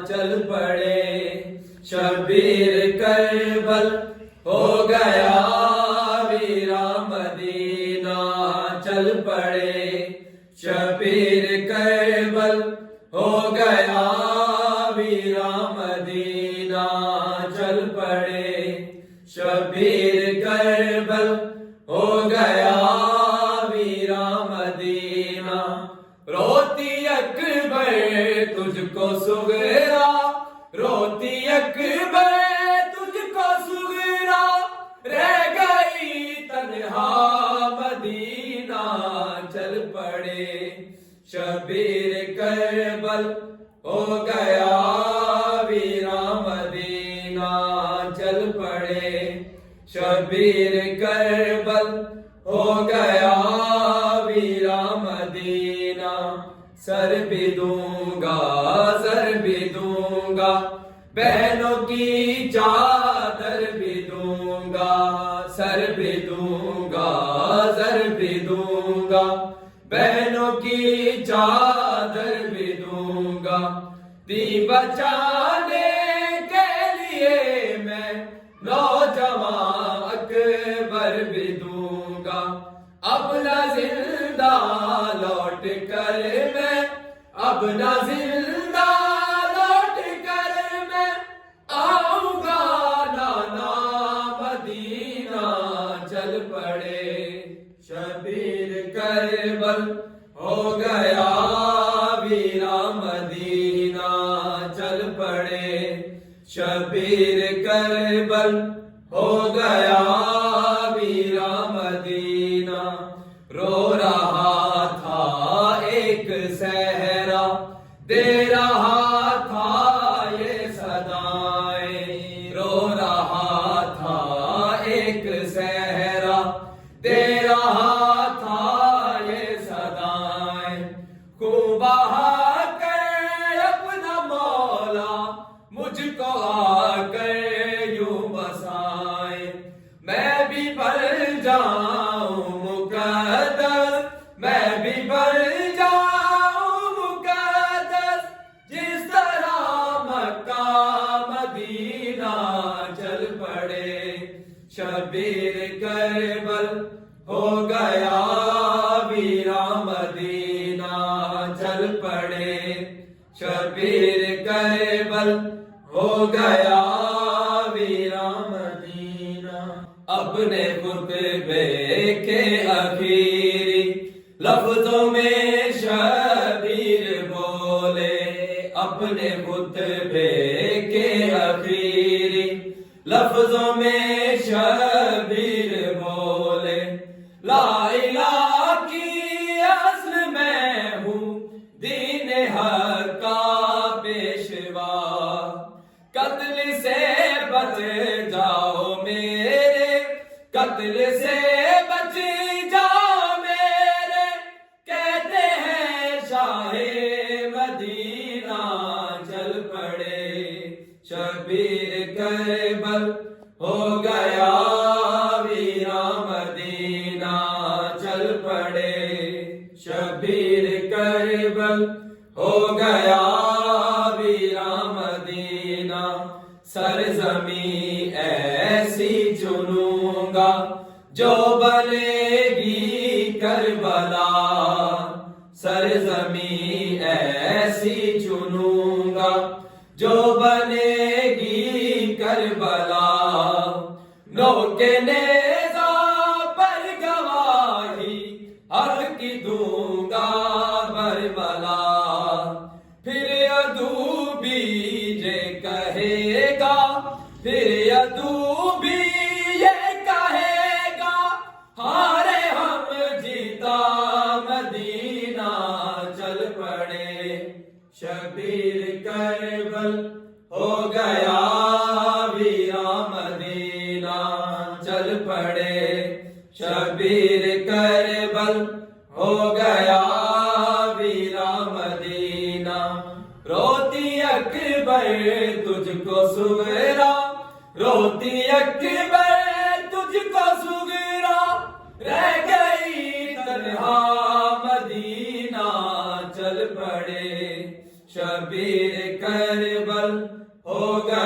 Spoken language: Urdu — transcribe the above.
چل پڑے شبیر کربل ہو گیا ویرا مدینہ چل پڑے شبیر کربل ہو گیا ویرا مدینہ چل پڑے شبیر کربل ہو گیا ویرا مدینہ روتی اکبر تجھ کو سغرا روتی اکبر تجھ کو سغرا رہ گئی تنہا مدینہ چل پڑے شبیر کربل ہو گیا ویرا مدینہ چل پڑے شبیر کربل ہو گیا ویرا مدینہ سر بھی دوں گا سر بھی دوں گا بہنوں کی چادر بھی دوں گا سر بھی دوں گا سر بھی دوں گا بہنوں کی چادر بھی دوں گا دی بچانے کے لیے میں نوجوان اکبر بھی دوں گا اب نہ زندہ لوٹ کر میں اب نہ زندہ لوٹ کر میں آؤں گا نانا مدینہ چل پڑے شبیر کربل ہو گیا ویرا مدینہ چل پڑے شبیر کربل ہو گیا ویرا مدینہ رو رہا تھا ایک صحرا دے رہا تھا یہ صدائیں رو رہا تھا ایک صحرا دے رہا تھا یہ صدائیں خوب بہا کر اپنا مولا مجھ کو آ کر یوں بسائے میں بھی بھر جاؤں مقدس میں بھی بھر جاؤں مقدس جس طرح مکہ مدینہ چل پڑے شبیر کربل ہو گیا ویرا مدینہ چل پڑے شبیر کربل ہو گیا ویرا مدینہ اپنے خطبے کے اخیری لفظوں میں شبیر بولے اپنے خطبے کے اخیری لفظوں میں شبیر بولے لا الہ کی اصل میں ہوں دین حق کا پیشوا قتل سے بچ جاؤ میرے قتل سے بچ جاؤ میرے کہتے ہیں شاہ مدینہ چل پڑے شبیر کربل ہو گیا ویرا مدینہ چل پڑے شبیر کربل ہو گیا ویرا مدینہ سرزمین ایسی چنوں گا جو بنے گی کربلا سرزمین ایسی چنوں گا جو بنے گی کربلا نو کے نیزہ پر گواہی حق کی دوں گا بربلا پھر عدو بھی یہ کہے گا پھر عدو بھی یہ کہے گا ہارے ہم جیتا مدینہ چل پڑے شبیر کربل ہو گیا ویرا مدینہ چل پڑے شبیر کربل ہو گیا ویرا مدینہ روتی اکبر تجھ کو سغرا روتی اکبر تجھ کو سغرا رہ گئی تنہا مدینہ چل پڑے شبیر کربل ہو گئے